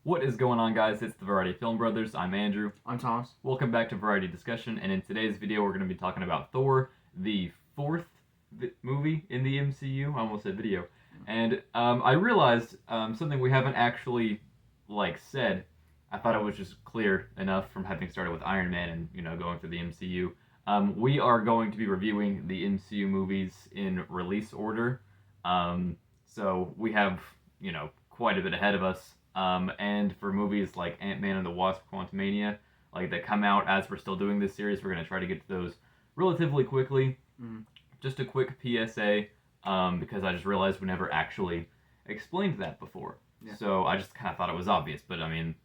What is going on, guys? It's the Variety Film Brothers. I'm Andrew. I'm Thomas. Welcome back to Variety Discussion, and in today's video we're going to be talking about Thor, the fourth movie in the MCU. I almost said video. And I realized something we haven't actually, said. I thought it was just clear enough from having started with Iron Man and, going through the MCU. We are going to be reviewing the MCU movies in release order. So we have, quite a bit ahead of us. And for movies like Ant-Man and the Wasp: Quantumania, that come out as we're still doing this series, we're going to try to get to those relatively quickly. Just a quick PSA, because I just realized we never actually explained that before. Yeah. So I just kind of thought it was obvious, but I mean,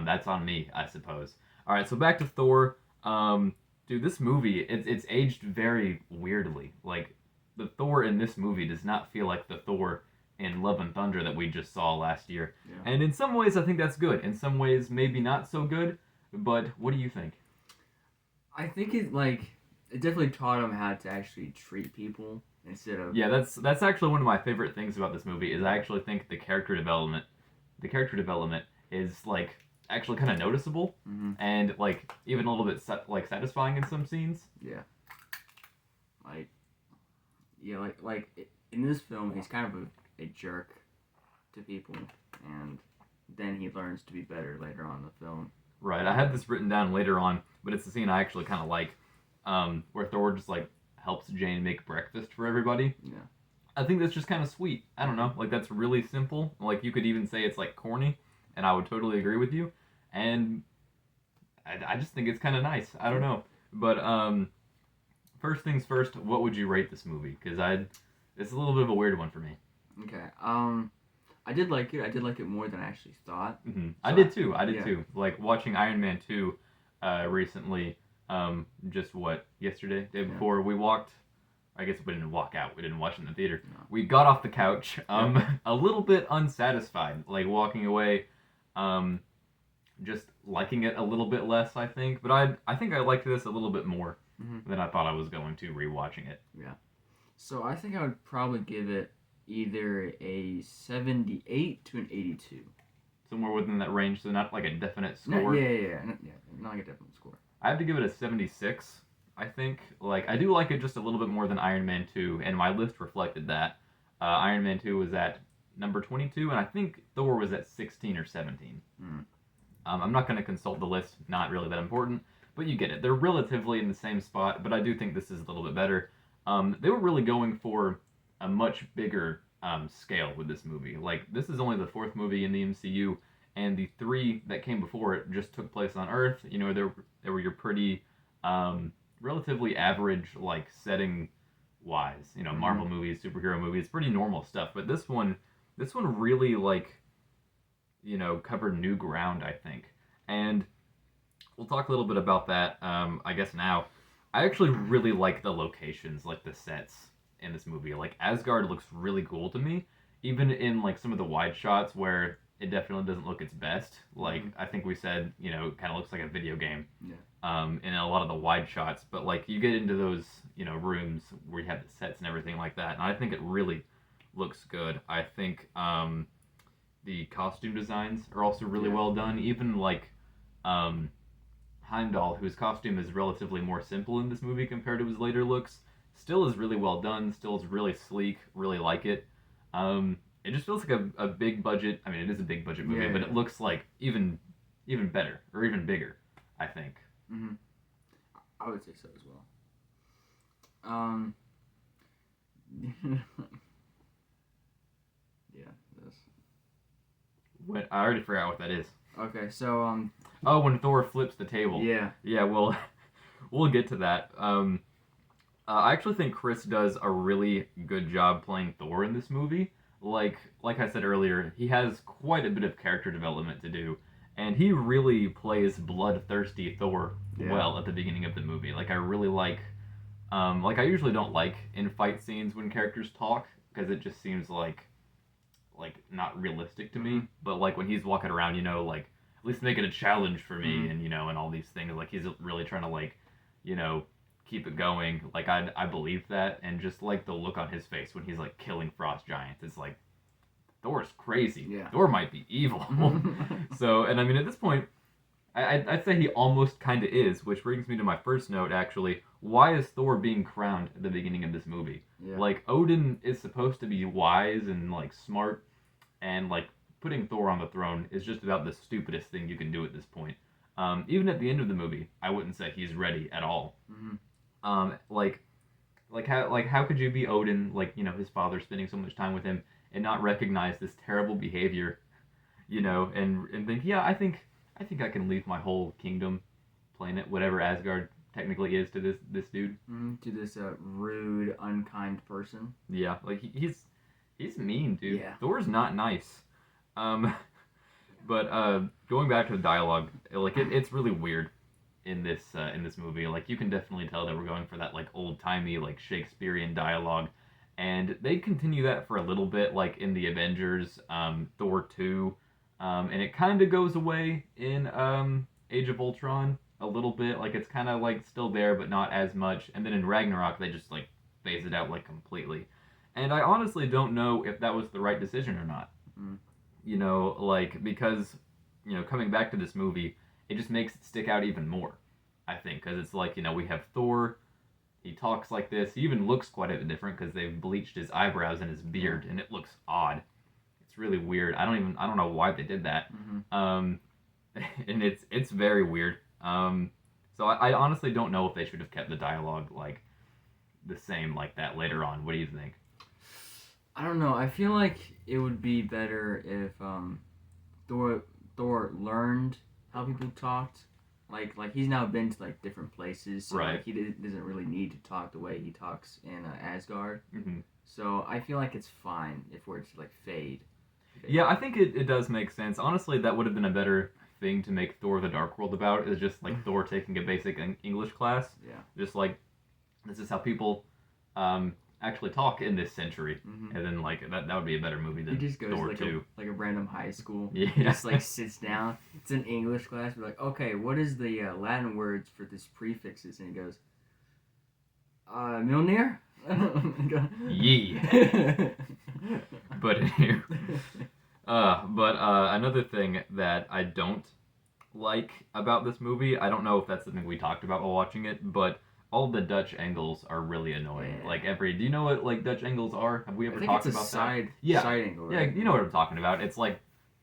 that's on me, I suppose. All right, so back to Thor. Dude, this movie, it's aged very weirdly. Like, the Thor in this movie does not feel like the Thor in Love and Thunder that we just saw last year. Yeah. And in some ways, I think that's good. In some ways, maybe not so good. But what do you think? I think it definitely taught him how to actually treat people instead of... Yeah, that's actually one of my favorite things about this movie, is I actually think the character development is, actually kind of noticeable, and, even a little bit, satisfying in some scenes. Yeah. In this film, he's kind of a jerk to people, and then he learns to be better later on in the film. Right, I had this written down later on, but it's a scene I actually kind of like, where Thor just, helps Jane make breakfast for everybody. Yeah. I think that's just kind of sweet. I don't know, that's really simple. You could even say it's, corny, and I would totally agree with you, and I just think it's kind of nice. I don't know, but, first things first, what would you rate this movie? Because it's a little bit of a weird one for me. Okay. I did like it. I did like it more than I actually thought. Mm-hmm. So I did too. Watching Iron Man 2 recently, yesterday, day before, we walked. I guess we didn't walk out. We didn't watch it in the theater. No. We got off the couch, a little bit unsatisfied, walking away, just liking it a little bit less, I think. But I think I liked this a little bit more than I thought I was going to rewatching it. Yeah. So I think I would probably give it either a 78 to an 82. Somewhere within that range, so not a definite score. Yeah, not a definite score. I have to give it a 76, I think. I do like it just a little bit more than Iron Man 2, and my list reflected that. Iron Man 2 was at number 22, and I think Thor was at 16 or 17. I'm not going to consult the list, not really that important, but you get it. They're relatively in the same spot, but I do think this is a little bit better. They were really going for a much bigger scale with this movie. This is only the fourth movie in the MCU, and the three that came before it just took place on Earth. They were your pretty relatively average setting wise. Marvel movies, superhero movies, pretty normal stuff. But this one really covered new ground, I think. And we'll talk a little bit about that. I guess now. I actually really like the locations, the sets in this movie. Asgard looks really cool to me, even in some of the wide shots where it definitely doesn't look its best. I think we said, it kind of looks like a video game. Yeah. In a lot of the wide shots, but you get into those rooms where you have the sets and everything like that, and I think it really looks good. I think the costume designs are also really well done. Even Heimdall, whose costume is relatively more simple in this movie compared to his later looks, still is really well done, still is really sleek, really like it. It just feels like a big budget, I mean, it is a big budget movie, but it looks even better, or even bigger, I think. Mm-hmm. I would say so as well. Yeah, this. What? I already forgot what that is. Okay, so, Oh, when Thor flips the table. Yeah. Yeah, well, we'll get to that. I actually think Chris does a really good job playing Thor in this movie. Like I said earlier, he has quite a bit of character development to do, and he really plays bloodthirsty Thor well at the beginning of the movie. I really like, I usually don't like in fight scenes when characters talk, because it just seems not realistic to me. But when he's walking around, at least make it a challenge for me, and and all these things. He's really trying to keep it going. I believe that, and just the look on his face when he's killing frost giants, it's Thor's crazy. Yeah. Thor might be evil. So, and I mean, at this point, I'd say he almost kind of is, which brings me to my first note, actually. Why is Thor being crowned at the beginning of this movie? Yeah. Like, Odin is supposed to be wise and, like, smart, and, like, putting Thor on the throne is just about the stupidest thing you can do at this point. Even at the end of the movie, I wouldn't say he's ready at all. How could you be Odin, like, you know, his father spending so much time with him, and not recognize this terrible behavior, you know, and think, yeah, I think I can leave my whole kingdom, planet, whatever Asgard technically is to this dude. To this rude, unkind person. Yeah, like he's mean, dude. Yeah. Thor's not nice. But going back to the dialogue, like it's really weird in this movie. Like you can definitely tell that we're going for that like old timey like Shakespearean dialogue, and they continue that for a little bit, like in the Avengers, Thor 2. And it kind of goes away in Age of Ultron a little bit. Like it's kind of like still there, but not as much. And then in Ragnarok, they just like phase it out like completely. And I honestly don't know if that was the right decision or not. You know, like because you know coming back to this movie, it just makes it stick out even more. I think because it's like you know we have Thor. He talks like this. He even looks quite a bit different because they've bleached his eyebrows and his beard, and it looks odd. It's really weird. I don't know why they did that. And it's very weird. So I honestly don't know if they should have kept the dialogue like the same like that later on. What do you think? I don't know. I feel like it would be better if Thor learned how people talked. Like he's now been to like different places, so Right. like, he doesn't really need to talk the way he talks in Asgard. Mm-hmm. So I feel like it's fine if we're to like fade. Yeah, I think it does make sense. Honestly, that would have been a better thing to make Thor the Dark World about, is just like Thor taking a basic English class. Yeah. Just like, this is how people actually talk in this century. And then like, that would be a better movie than He just goes Thor like 2. like a random high school. Yeah. Just like sits down. It's an English class. We're like, okay, what is the Latin words for this prefixes? And he goes, Mjolnir? Yee. But anyway. Another thing that I don't like about this movie, I don't know if that's something we talked about while watching it, but all the Dutch angles are really annoying. Yeah. Like do you know what like Dutch angles are? Have we ever talked about side, that? Yeah. side angle. Yeah, Right? you know what I'm talking about. It's like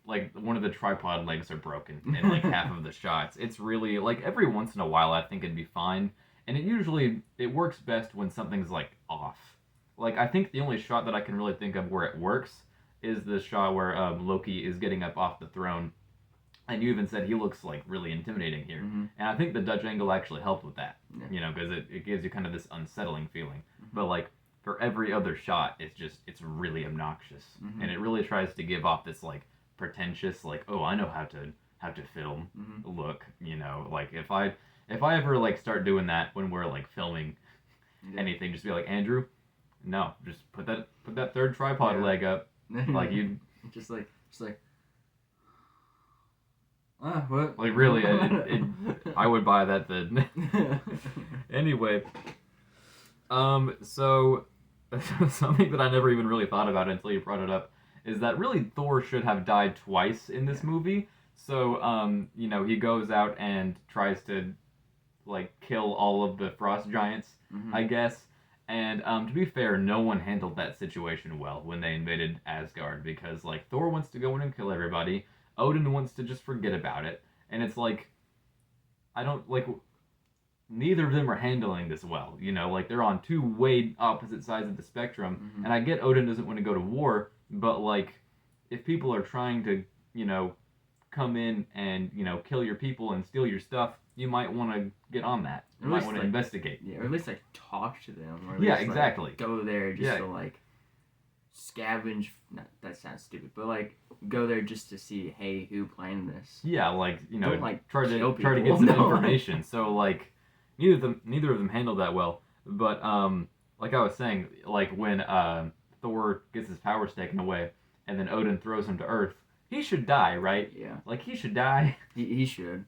one of the tripod legs are broken in like half of the shots. It's really like every once in a while I think it'd be fine, and it works best when something's like off. Like I think the only shot that I can really think of where it works is the shot where Loki is getting up off the throne, and you even said he looks like really intimidating here. And I think the Dutch angle actually helped with that, you know, because it gives you kind of this unsettling feeling. But like for every other shot, it's really obnoxious, and it really tries to give off this like pretentious, like, oh, I know how to film look, you know. Like if I ever like start doing that when we're like filming anything, just be like, Andrew, no, just put that third tripod leg up. Like you just like what? Like really, I would buy that then. Anyway, so something that I never even really thought about until you brought it up is that really Thor should have died twice in this movie. So you know, he goes out and tries to like kill all of the frost giants, I guess. And to be fair, no one handled that situation well when they invaded Asgard, because like Thor wants to go in and kill everybody, Odin wants to just forget about it, and it's like I don't like neither of them are handling this well. You know, like they're on two way opposite sides of the spectrum, and I get Odin doesn't want to go to war, but like if people are trying to, you know, come in and, you know, kill your people and steal your stuff, you might want to get on that. You might want to investigate. Yeah, or at least like talk to them. Or at Yeah, least, exactly. Like, go there just to like scavenge. No, that sounds stupid, but like go there just to see, hey, who planned this? Yeah, like, you know, Don't, like, try to kill get some people. No. information. So like neither of them handled that well. But like I was saying, like when Thor gets his powers taken away and then Odin throws him to Earth, he should die, right? Yeah. Like he should die. He should.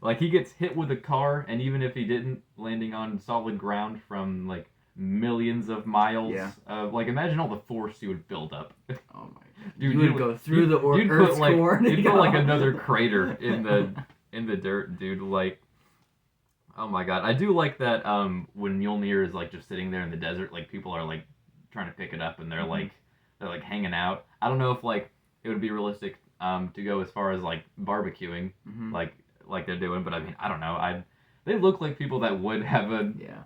Like he gets hit with a car, and even if he didn't, landing on solid ground from like millions of miles. Yeah. Like imagine all the force he would build up. Oh my Dude, you would go through the Earth's core. You'd put like another crater in the dirt, dude. Like, oh my god, I do like that. When Mjolnir is like just sitting there in the desert, like people are like trying to pick it up and they're like hanging out. I don't know if like it would be realistic to go as far as like barbecuing, like they're doing, but I mean I don't know. They look like people that would have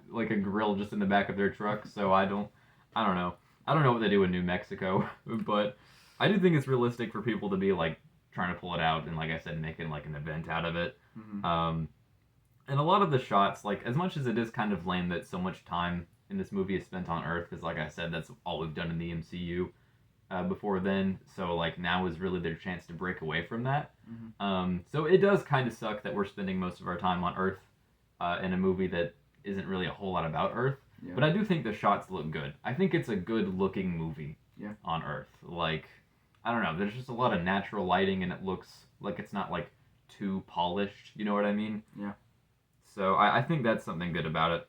like a grill just in the back of their truck. So I don't know. I don't know what they do in New Mexico, but I do think it's realistic for people to be like trying to pull it out and like I said, making like an event out of it. And a lot of the shots, like as much as it is kind of lame that so much time in this movie is spent on Earth, because like I said, that's all we've done in the MCU before then. So like now is really their chance to break away from that. So it does kind of suck that we're spending most of our time on Earth in a movie that isn't really a whole lot about Earth. Yeah. But I do think the shots look good. I think it's a good looking movie on Earth. Like, I don't know, there's just a lot of natural lighting and it looks like it's not like too polished, you know what I mean? Yeah. So I think that's something good about it.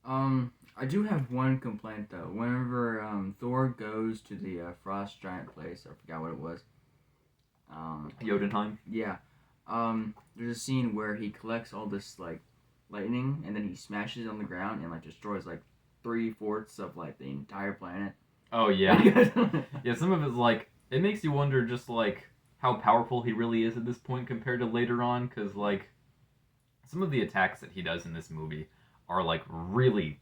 I do have one complaint though. Whenever Thor goes to the frost giant place, I forgot what it was. Jotunheim? Yeah. There's a scene where he collects all this like lightning and then he smashes it on the ground and like destroys like 3/4 of like the entire planet. Oh yeah. Yeah, some of it's like it makes you wonder just like how powerful he really is at this point compared to later on, because like some of the attacks that he does in this movie are like really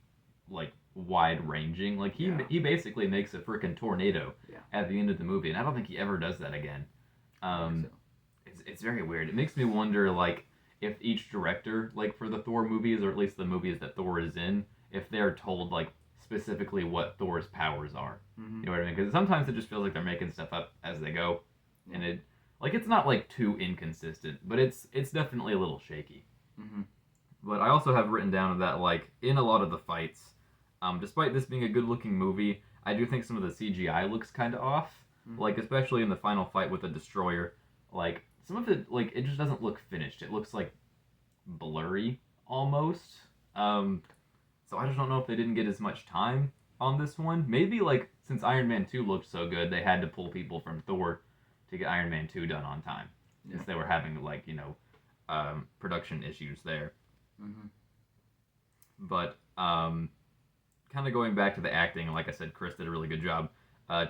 like wide ranging. Like he basically makes a freaking tornado at the end of the movie, and I don't think he ever does that again. It's very weird. It makes me wonder like if each director like for the Thor movies, or at least the movies that Thor is in, if they're told like specifically what Thor's powers are. You know what I mean? Because sometimes it just feels like they're making stuff up as they go, and it like it's not like too inconsistent, but it's definitely a little shaky. But I also have written down that like in a lot of the fights, despite this being a good looking movie, I do think some of the CGI looks kind of off. Like especially in the final fight with the Destroyer, like some of it like it just doesn't look finished. It looks like blurry almost. So I just don't know if they didn't get as much time on this one. Maybe like since Iron Man 2 looked so good, they had to pull people from Thor to get Iron Man 2 done on time, because they were having like production issues there. But kind of going back to the acting, like I said, Chris did a really good job.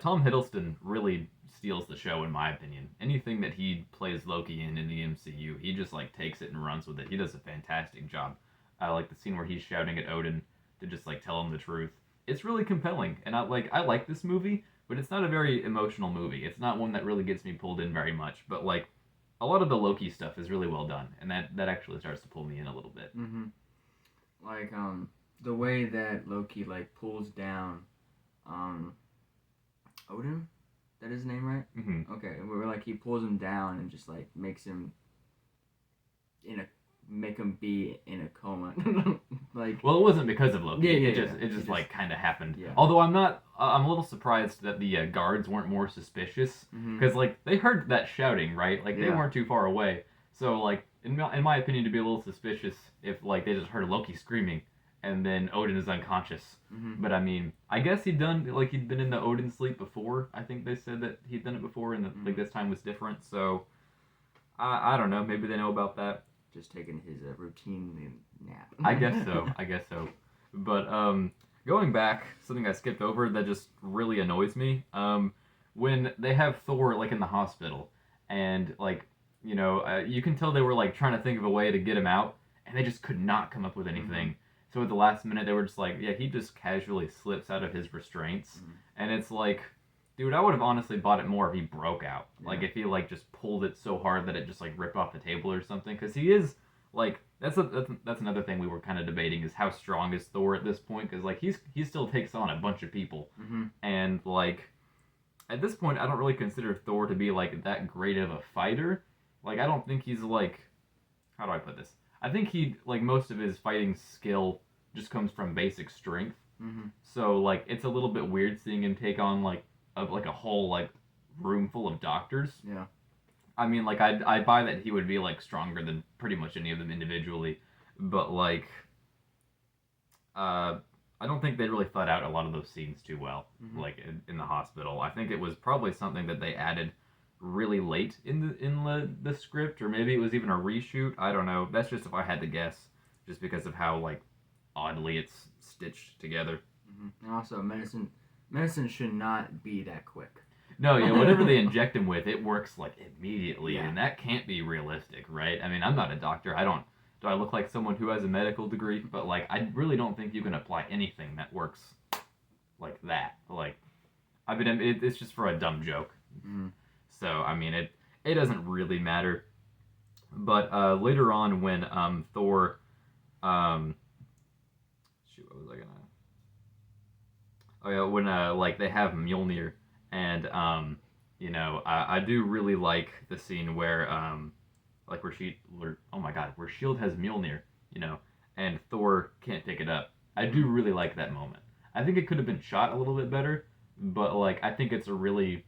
Tom Hiddleston really steals the show in my opinion. Anything that he plays Loki in the MCU, he just like takes it and runs with it. He does a fantastic job. I like the scene where he's shouting at Odin to just like tell him the truth. It's really compelling, and I like this movie, but it's not a very emotional movie. It's not one that really gets me pulled in very much. But like a lot of the Loki stuff is really well done, and that actually starts to pull me in a little bit. Like the way that Loki like pulls down Odin, that is his name, right? Okay, where like he pulls him down and just like makes him make him be in a coma. Like, well, it wasn't because of Loki. It just like kind of happened. Although I'm a little surprised that the guards weren't more suspicious, because like they heard that shouting, right? Like they weren't too far away. So like in my opinion, to be a little suspicious if like they just heard Loki screaming and then Odin is unconscious. But I mean, I guess he'd been in the Odin sleep before. I think they said that he'd done it before, and like this time was different. So I don't know. Maybe they know about that. Just taking his routine nap. I guess so. But going back, something I skipped over that just really annoys me. When they have Thor like in the hospital, and like you can tell they were like trying to think of a way to get him out, and they just could not come up with anything. So at the last minute, they were just like, yeah, he just casually slips out of his restraints, and it's like, dude, I would have honestly bought it more if he broke out. Like, if he, like, just pulled it so hard that it just, like, ripped off the table or something. Because he is, like, that's another thing we were kind of debating, is how strong is Thor at this point. Because, like, he still takes on a bunch of people. And, like, at this point, I don't really consider Thor to be, like, that great of a fighter. Like, I don't think he's, like, how do I put this? I think most of his fighting skill just comes from basic strength. So, like, it's a little bit weird seeing him take on, like a whole like room full of doctors. I mean, like I buy that he would be like stronger than pretty much any of them individually, but like I I don't think they really thought out a lot of those scenes too well, Mm-hmm. like in the hospital. I think it was probably something that they added really late in the script, or maybe it was even a reshoot. I don't know. That's just if I had to guess, just because of how like oddly it's stitched together. Mm-hmm. And also, medicine should not be that quick. No, yeah, whatever they inject him with, it works like immediately, Yeah. and that can't be realistic, right? I mean, I'm not a doctor. I don't. Do I look like someone who has a medical degree? But like, I really don't think you can apply anything that works like that. Like, I mean, it's just for a dumb joke. Mm-hmm. So I mean, it doesn't really matter. But later on, when Thor, um, shoot, what was I gonna? Oh yeah, when like they have Mjolnir, and I do really like the scene where like oh my god, where Shield has Mjolnir, and Thor can't pick it up. I do really like that moment. I think it could have been shot a little bit better, but like I think it's a really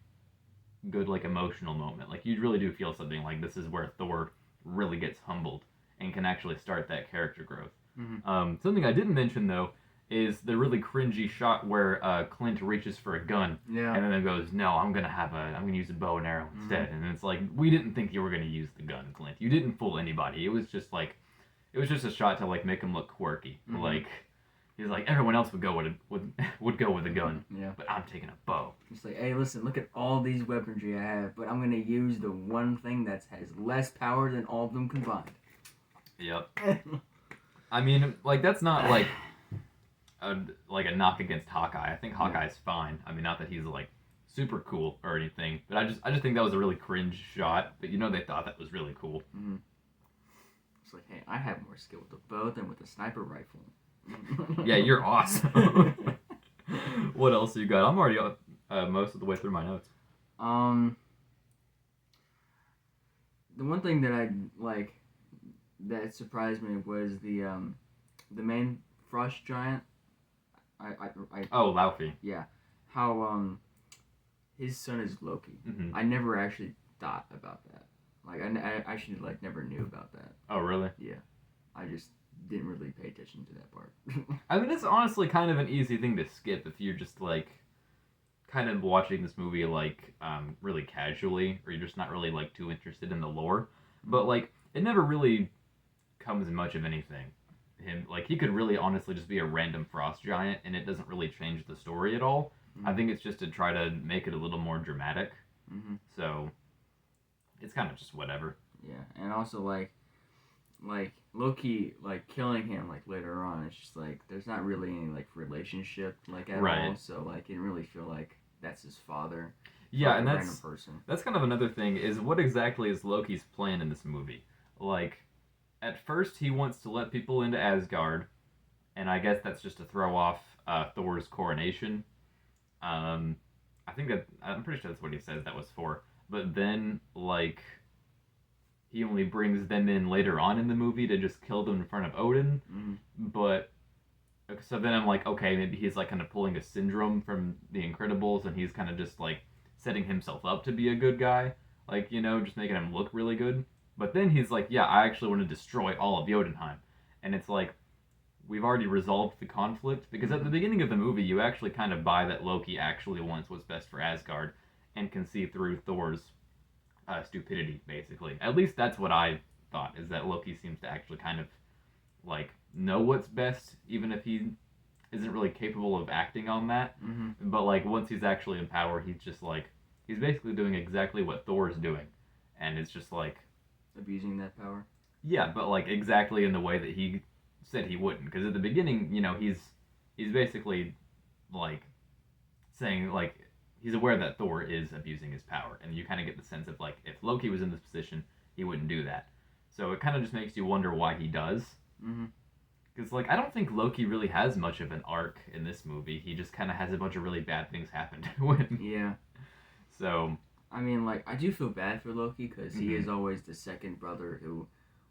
good like emotional moment. Like you really do feel something like this is where Thor really gets humbled and can actually start that character growth. Mm-hmm. Something I didn't mention though is the really cringy shot where Clint reaches for a gun Yeah. and then it goes, "No, I'm gonna use a bow and arrow instead." And it's like, we didn't think you were gonna use the gun, Clint. You didn't fool anybody. It was just a shot to like make him look quirky. Like he's like everyone else would go would go with a gun, Yeah. but I'm taking a bow. It's like, hey, listen, look at all these weaponry I have, but I'm gonna use the one thing that has less power than all of them combined. Yep. I mean, like that's not like a knock against Hawkeye. I think Hawkeye's fine. I mean, not that he's like super cool or anything, but I just think that was a really cringe shot. But they thought that was really cool. Mm-hmm. It's like, hey, I have more skill with the bow than with the sniper rifle. Yeah, you're awesome. What else you got? I'm already most of the way through my notes. The one thing that I like that surprised me was the main frost giant. Oh, Laufey. Yeah, how his son is Loki. Mm-hmm. I never actually thought about that. Like I actually like never knew about that. Oh, really? Yeah, I just didn't really pay attention to that part. I mean, it's honestly kind of an easy thing to skip if you're just like kind of watching this movie like really casually, or you're just not really like too interested in the lore. But like it never really comes much of anything. He could really honestly just be a random frost giant, and it doesn't really change the story at all. Mm-hmm. I think it's just to try to make it a little more dramatic. Mm-hmm. So it's kind of just whatever. Yeah, and also like Loki like killing him like later on. It's just like there's not really any like relationship like at all. So like it didn't really feel like that's his father. Yeah, and random person. That's kind of another thing is what exactly is Loki's plan in this movie? Like, at first he wants to let people into Asgard, and I guess that's just to throw off Thor's coronation. I'm pretty sure that's what he says that was for. But then like he only brings them in later on in the movie to just kill them in front of Odin. Mm-hmm. But so then I'm like, okay, maybe he's like kind of pulling a syndrome from The Incredibles, and he's kind of just like setting himself up to be a good guy, like just making him look really good. But then he's like, yeah, I actually want to destroy all of Jotunheim, and it's like we've already resolved the conflict, because at the beginning of the movie you actually kind of buy that Loki actually wants what's best for Asgard and can see through Thor's stupidity, basically. At least that's what I thought, is that Loki seems to actually kind of like know what's best, even if he isn't really capable of acting on that. Mm-hmm. But like once he's actually in power, he's just like he's basically doing exactly what Thor's doing, and it's just like abusing that power. Yeah, but like exactly in the way that he said he wouldn't, because at the beginning, he's basically like saying like he's aware that Thor is abusing his power, and you kind of get the sense of like if Loki was in this position, he wouldn't do that. So it kind of just makes you wonder why he does. Mm-hmm. Because like I don't think Loki really has much of an arc in this movie. He just kind of has a bunch of really bad things happen to him. Yeah. So I mean, like I do feel bad for Loki because he is always the second brother who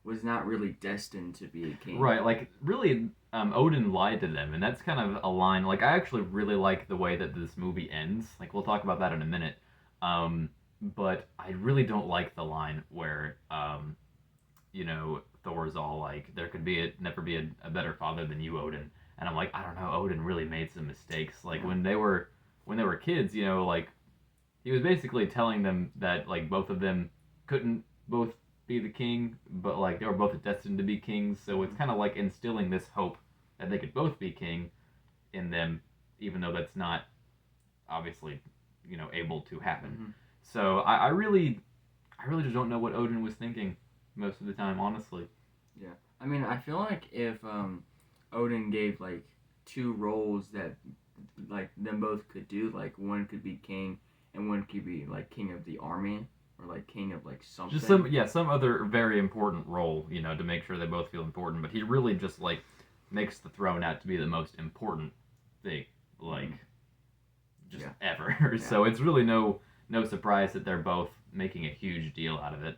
was not really destined to be a king. Right, like really, Odin lied to them, and that's kind of a line. Like I actually really like the way that this movie ends. Like we'll talk about that in a minute. But I really don't like the line where Thor's all like, "There could never be a better father than you, Odin," and I'm like, I don't know, Odin really made some mistakes. Like Yeah. when they were kids, you know, like he was basically telling them that like both of them couldn't both be the king, but like they were both destined to be kings. So it's kind of like instilling this hope that they could both be king in them, even though that's not obviously, you know, able to happen. Mm-hmm. So I really just don't know what Odin was thinking most of the time, honestly. Yeah, I mean, I feel like if Odin gave like two roles that like them both could do, like one could be king and one could be like king of the army or like king of like something. Just some other very important role, you know, to make sure they both feel important. But he really just like makes the throne out to be the most important thing, like just ever. Yeah. So it's really no surprise that they're both making a huge deal out of it.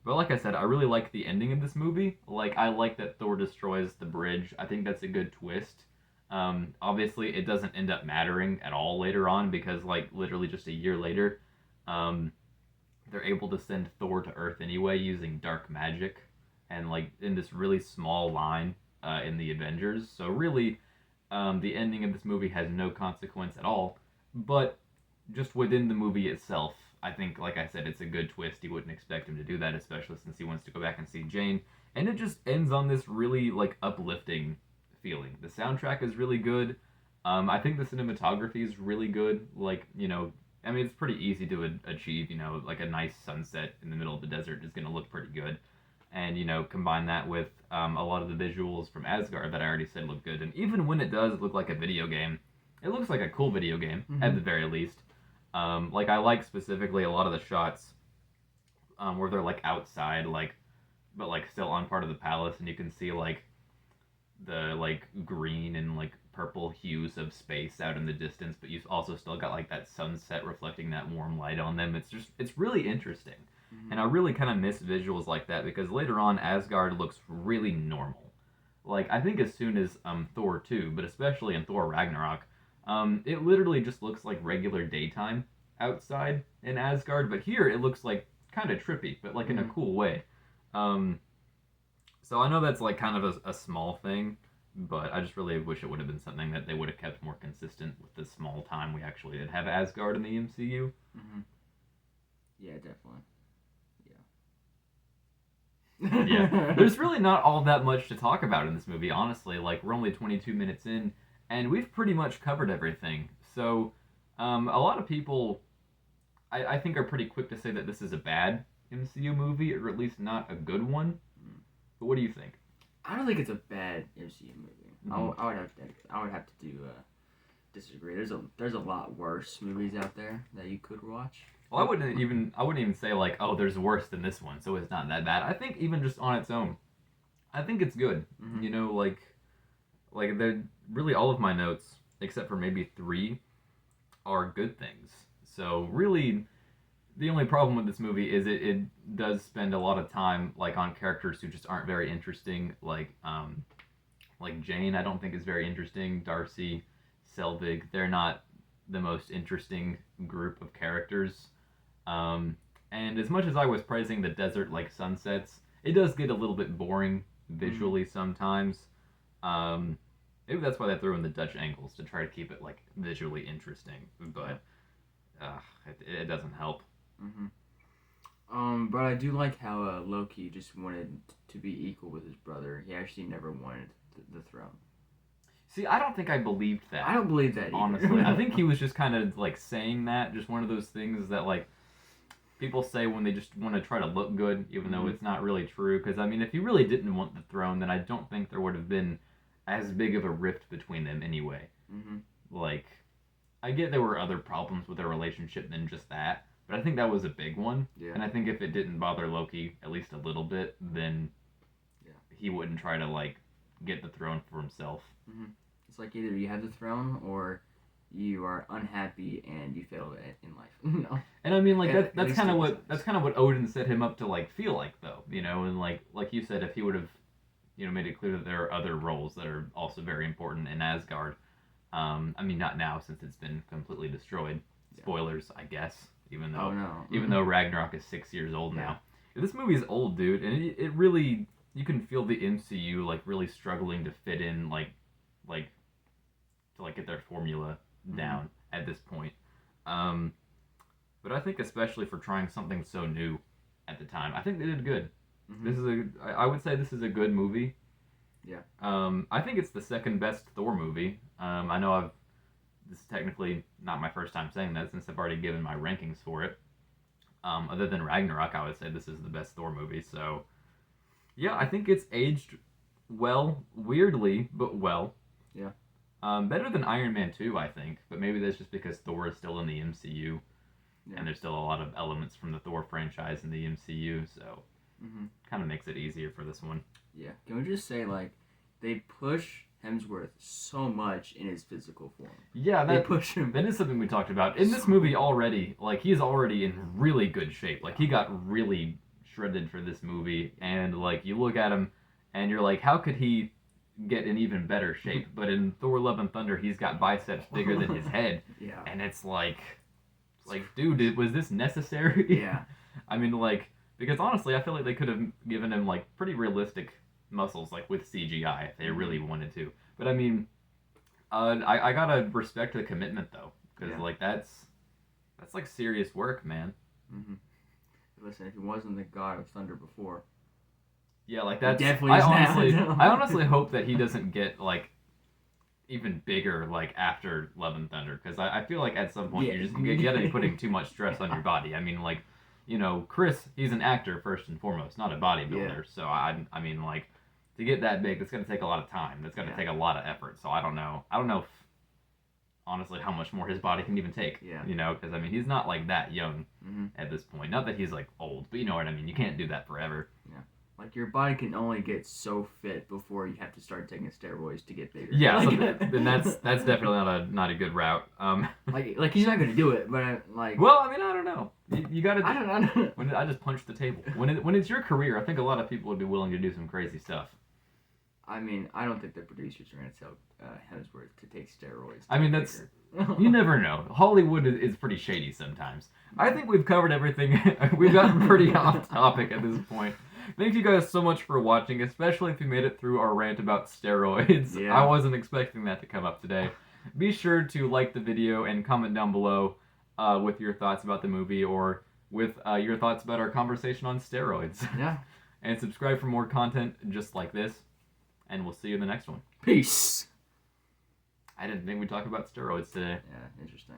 But like I said, I really like the ending of this movie. Like I like that Thor destroys the bridge. I think that's a good twist. Obviously, it doesn't end up mattering at all later on because like literally just a year later, they're able to send Thor to Earth anyway using dark magic, and like in this really small line in the Avengers. So really, the ending of this movie has no consequence at all. But just within the movie itself, I think, like I said, it's a good twist. You wouldn't expect him to do that, especially since he wants to go back and see Jane. And it just ends on this really like uplifting feeling. The soundtrack is really good. I think the cinematography is really good. Like, you know, I mean, it's pretty easy to achieve. You know, like a nice sunset in the middle of the desert is going to look pretty good. And, you know, combine that with a lot of the visuals from Asgard that I already said look good. And even when it does look like a video game, it looks like a cool video game, at the very least. Like, I like specifically a lot of the shots where they're, like, outside, like, but, like, still on part of the palace, and you can see, like, the, like, green and, like, purple hues of space out in the distance, but you've also still got, like, that sunset reflecting that warm light on them. It's really interesting. And I really kind of miss visuals like that because later on, Asgard looks really normal. Like, I think as soon as Thor 2, but especially in Thor Ragnarok, it literally just looks like regular daytime outside in Asgard, but here it looks like kind of trippy, but like in a cool way. So I know that's like kind of a small thing, but I just really wish it would have been something that they would have kept more consistent with the small time we actually did have Asgard in the MCU. Yeah, definitely. Yeah, there's really not all that much to talk about in this movie, honestly. Like, we're only 22 minutes in, and we've pretty much covered everything. So, a lot of people, I think, are pretty quick to say that this is a bad MCU movie, or at least not a good one. But what do you think? I don't think it's a bad MCU movie. I would have to disagree. There's a lot worse movies out there that you could watch. Well, I wouldn't even say like, oh, there's worse than this one, so it's not that bad. I think even just on its own, I think it's good. You know, like they're really all of my notes, except for maybe 3, are good things. So really, the only problem with this movie is it does spend a lot of time like on characters who just aren't very interesting. Like Jane, I don't think is very interesting. Darcy, Selvig, they're not the most interesting group of characters. And as much as I was praising the desert like sunsets, it does get a little bit boring visually sometimes. Maybe that's why they threw in the Dutch angles to try to keep it like visually interesting, but it doesn't help. But I do like how Loki just wanted to be equal with his brother. He actually never wanted the throne. See, I don't think I believed that. I don't believe that either. Honestly. I think he was just kind of like saying that, just one of those things that like people say when they just want to try to look good, even though it's not really true. Because, I mean, if he really didn't want the throne, then I don't think there would have been as big of a rift between them anyway. Like, I get there were other problems with their relationship than just that, but I think that was a big one. Yeah. And I think if it didn't bother Loki at least a little bit, then he wouldn't try to, like, get the throne for himself. It's like either you have the throne or you are unhappy and you fail in life. No. And I mean, like that's kind of what Odin set him up to like feel like, though, you know. And like you said, if he would have, you know, made it clear that there are other roles that are also very important in Asgard. I mean, not now since it's been completely destroyed. Spoilers, I guess. Even though Ragnarok is 6 years old now. This movie is old, dude, and it really, you can feel the MCU like really struggling to fit in like get their formula down at this point. But I think especially for trying something so new at the time, I think they did good. I would say this is a good movie. Yeah. I think it's the second best Thor movie. I know this is technically not my first time saying that since I've already given my rankings for it. Other than Ragnarok, I would say this is the best Thor movie. So, yeah, I think it's aged well, weirdly, but well. Yeah. Better than Iron Man 2, I think. But maybe that's just because Thor is still in the MCU. Yeah. And there's still a lot of elements from the Thor franchise in the MCU, so kind of makes it easier for this one. Yeah. Can we just say, like, they push Hemsworth so much in his physical form. Yeah, they push him. That is something we talked about. In this movie already, like, he's already in really good shape. Like, he got really shredded for this movie, and, like, you look at him, and you're like, how could he get in even better shape? But in Thor Love and Thunder, he's got biceps bigger than his head. Yeah. And it's like, dude, was this necessary? Yeah. I mean, like, because honestly, I feel like they could have given him, like, pretty realistic muscles, like, with CGI, if they really wanted to. But, I mean, I gotta respect the commitment, though. Because, like, that's, like, serious work, man. Listen, if he wasn't the God of Thunder before. Yeah, like, that's... Definitely I honestly hope that he doesn't get, like, even bigger, like, after Love and Thunder, because I feel like at some point you gotta be putting too much stress on your body. I mean, like, you know, Chris, he's an actor first and foremost, not a bodybuilder. Yeah. So I mean, like, to get that big, that's gonna take a lot of time. That's gonna take a lot of effort. So I don't know if, honestly, how much more his body can even take. Yeah. You know, because I mean, he's not like that young at this point. Not that he's like old, but you know what I mean. You can't do that forever. Yeah. Like, your body can only get so fit before you have to start taking steroids to get bigger. Yeah, so then that's definitely not a good route. Like he's not gonna do it, but like. Well, I mean, I don't know. You gotta. I don't know. I just punched the table. When it's your career, I think a lot of people would be willing to do some crazy stuff. I mean, I don't think the producers are gonna tell Hemsworth to take steroids. I mean, that's. You never know. Hollywood is pretty shady sometimes. I think we've covered everything. We've gotten pretty off topic at this point. Thank you guys so much for watching, especially if you made it through our rant about steroids. Yeah. I wasn't expecting that to come up today. Be sure to like the video and comment down below with your thoughts about the movie or with your thoughts about our conversation on steroids. Yeah. And subscribe for more content just like this. And we'll see you in the next one. Peace. I didn't think we'd talk about steroids today. Yeah, interesting.